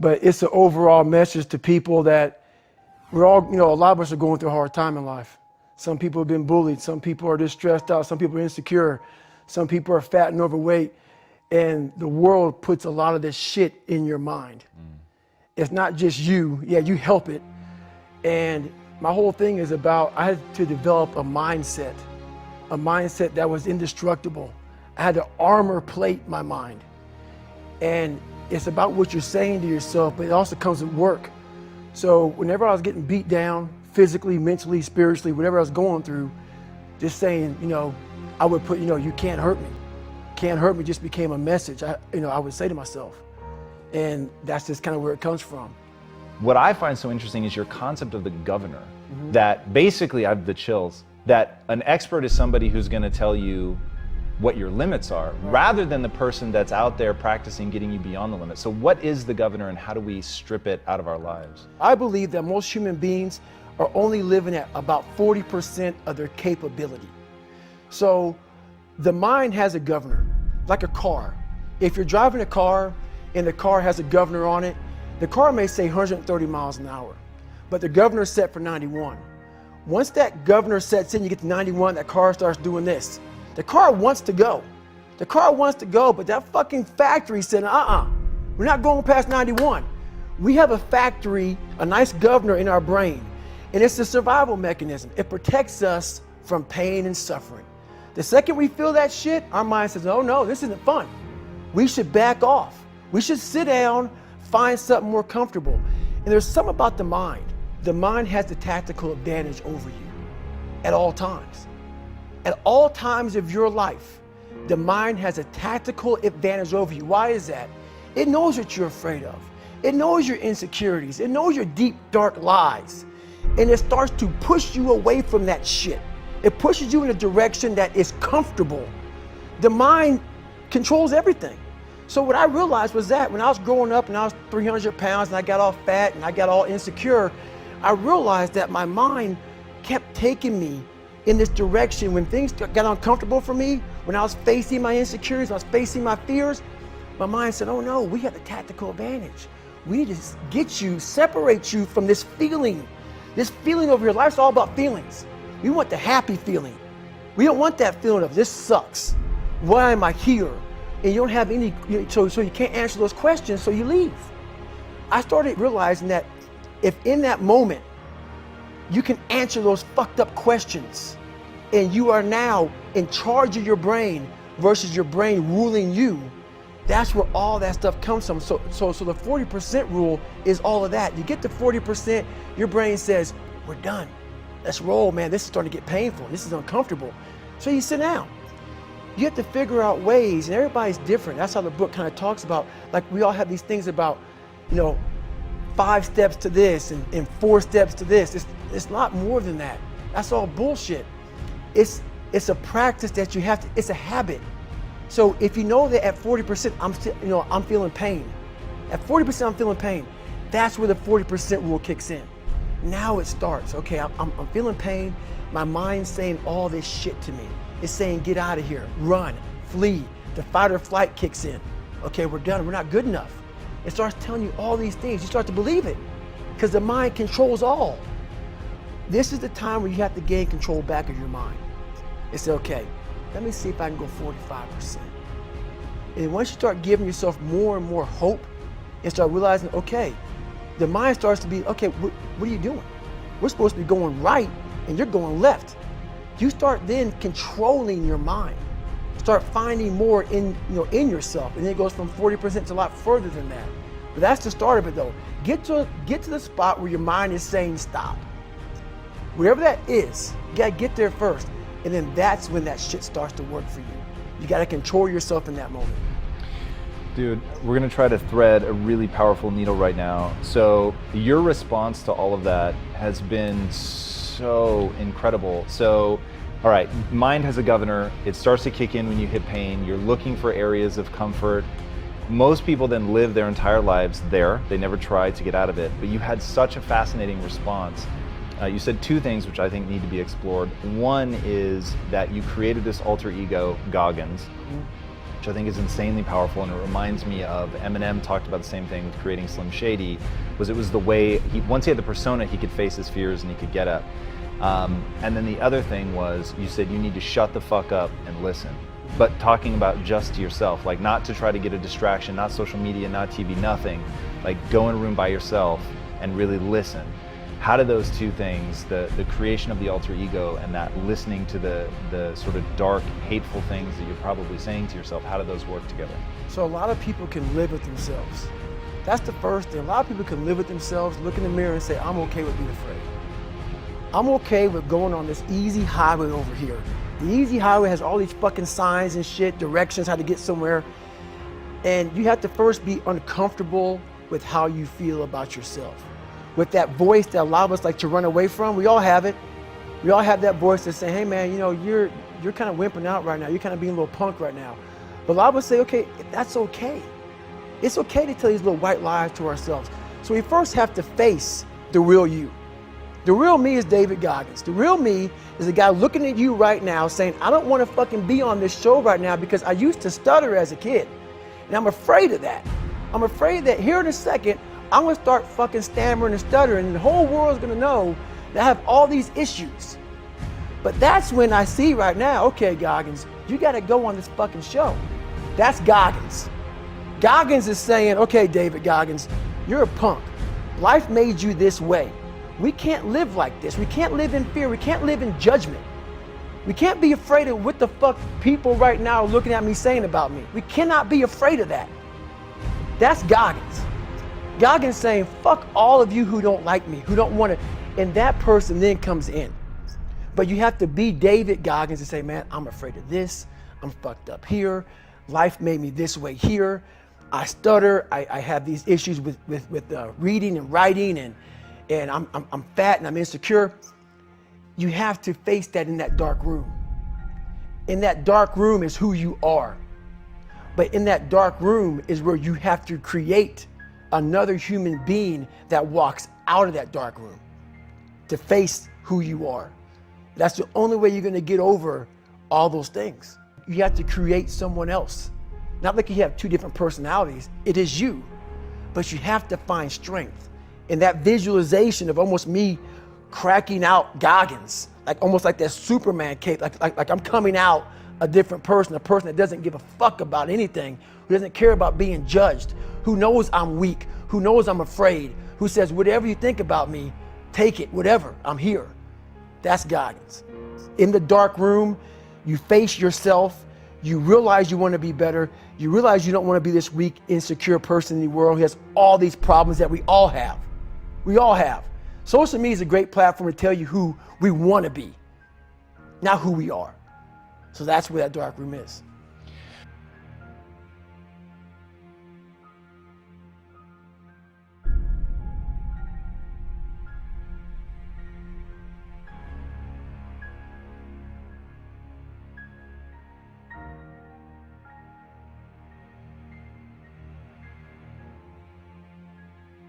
but it's an overall message to people that we're all, a lot of us are going through a hard time in life. Some people have been bullied. Some people are just stressed out. Some people are insecure. Some people are fat and overweight. And the world puts a lot of this shit in your mind. It's not just you. Yeah, you help it. And my whole thing is about, I had to develop a mindset that was indestructible. I had to armor plate my mind. And it's about what you're saying to yourself, but it also comes with work. So whenever I was getting beat down, physically, mentally, spiritually, whatever I was going through, just saying, I would put, you can't hurt me. Can't hurt me just became a message, I would say to myself. And that's just kind of where it comes from. What I find so interesting is your concept of the governor, that basically, I have the chills, that an expert is somebody who's going to tell you what your limits are, rather than the person that's out there practicing getting you beyond the limit. So what is the governor and how do we strip it out of our lives? I believe that most human beings are only living at about 40% of their capability. So the mind has a governor, like a car. If you're driving a car and the car has a governor on it, the car may say 130 miles an hour, but the governor's set for 91. Once that governor sets in, you get to 91, that car starts doing this. The car wants to go. The car wants to go, but that fucking factory said, we're not going past 91. We have a factory, a nice governor in our brain, and it's a survival mechanism. It protects us from pain and suffering. The second we feel that shit, our mind says, oh no, this isn't fun. We should back off. We should sit down, find something more comfortable. And there's something about the mind. The mind has the tactical advantage over you at all times. At all times of your life, the mind has a tactical advantage over you. Why is that? It knows what you're afraid of. It knows your insecurities. It knows your deep, dark lies. And it starts to push you away from that shit. It pushes you in a direction that is comfortable. The mind controls everything. So what I realized was that when I was growing up and I was 300 pounds and I got all fat and I got all insecure, I realized that my mind kept taking me in this direction. When things got uncomfortable for me, when I was facing my insecurities, when I was facing my fears, my mind said, oh no, we have the tactical advantage. We need to get you, separate you from this feeling over here. Life's all about feelings. We want the happy feeling. We don't want that feeling of this sucks. Why am I here? And you don't have any, so you can't answer those questions, so you leave. I started realizing that if in that moment, you can answer those fucked up questions and you are now in charge of your brain versus your brain ruling you, that's where all that stuff comes from. So the 40% rule is all of that. You get to 40%, your brain says, we're done. Let's roll, man. This is starting to get painful. This is uncomfortable. So you sit down. You have to figure out ways, and everybody's different. That's how the book kind of talks about, like we all have these things about, 5 steps to this and 4 steps to this. It's a lot more than that. That's all bullshit. It's a practice that you have to, it's a habit. So if you know that at 40%, I'm feeling pain. At 40% I'm feeling pain. That's where the 40% rule kicks in. Now it starts. Okay, I'm feeling pain. My mind's saying all this shit to me. It's saying get out of here, run, flee. The fight or flight kicks in. Okay, we're done, we're not good enough. It starts telling you all these things. You start to believe it because the mind controls all. This is the time where you have to gain control back of your mind. It's okay, let me see if I can go 45%. And once you start giving yourself more and more hope and start realizing, okay, the mind starts to be, okay, what are you doing? We're supposed to be going right and you're going left. You start then controlling your mind. Start finding more in yourself, and then it goes from 40% to a lot further than that. But that's the start of it though. Get to the spot where your mind is saying stop. Wherever that is, you gotta get there first, and then that's when that shit starts to work for you. You gotta control yourself in that moment. Dude, we're gonna try to thread a really powerful needle right now. So your response to all of that has been so incredible. So, all right, mind has a governor. It starts to kick in when you hit pain. You're looking for areas of comfort. Most people then live their entire lives there. They never try to get out of it. But you had such a fascinating response. You said 2 things which I think need to be explored. One is that you created this alter ego, Goggins. which I think is insanely powerful, and it reminds me of Eminem talked about the same thing with creating Slim Shady, was it was the way, once he had the persona, he could face his fears and he could get up. And then the other thing was, you said you need to shut the fuck up and listen. But talking about just to yourself, like not to try to get a distraction, not social media, not TV, nothing. Like go in a room by yourself and really listen. How do those two things, the creation of the alter ego and that listening to the sort of dark, hateful things that you're probably saying to yourself, how do those work together? So a lot of people can live with themselves. That's the first thing. A lot of people can live with themselves, look in the mirror and say, I'm okay with being afraid. I'm okay with going on this easy highway over here. The easy highway has all these fucking signs and shit, directions, how to get somewhere. And you have to first be uncomfortable with how you feel about yourself. With that voice that a lot of us like to run away from, we all have it. We all have that voice that's saying, hey man, you know, you're kind of wimping out right now. You're kind of being a little punk right now. But a lot of us say, okay, that's okay. It's okay to tell these little white lies to ourselves. So we first have to face the real you. The real me is David Goggins. The real me is a guy looking at you right now saying, I don't want to fucking be on this show right now because I used to stutter as a kid. And I'm afraid of that. I'm afraid that here in a second, I'm gonna start fucking stammering and stuttering and the whole world's gonna know that I have all these issues. But that's when I see right now, okay, Goggins, you gotta go on this fucking show. That's Goggins. Goggins is saying, okay, David Goggins, you're a punk. Life made you this way. We can't live like this. We can't live in fear. We can't live in judgment. We can't be afraid of what the fuck people right now are looking at me saying about me. We cannot be afraid of that. That's Goggins. Goggins saying, fuck all of you who don't like me, who don't want to, and that person then comes in. But you have to be David Goggins and say, man, I'm afraid of this. I'm fucked up here. Life made me this way here. I stutter. I have these issues with reading and writing, and I'm fat and I'm insecure. You have to face that in that dark room. In that dark room is who you are. But in that dark room is where you have to create another human being that walks out of that dark room to face who you are. That's the only way you're gonna get over all those things. You have to create someone else. Not like you have two different personalities, it is you. But you have to find strength in that visualization of almost me cracking out Goggins, like almost like that Superman cape, like I'm coming out a different person, a person that doesn't give a fuck about anything, who doesn't care about being judged, who knows I'm weak, who knows I'm afraid, who says, whatever you think about me, take it, whatever, I'm here. That's Goggins. In the dark room, you face yourself, you realize you want to be better, you realize you don't want to be this weak, insecure person in the world who has all these problems that we all have. We all have. Social media is a great platform to tell you who we want to be, not who we are. So that's where that dark room is.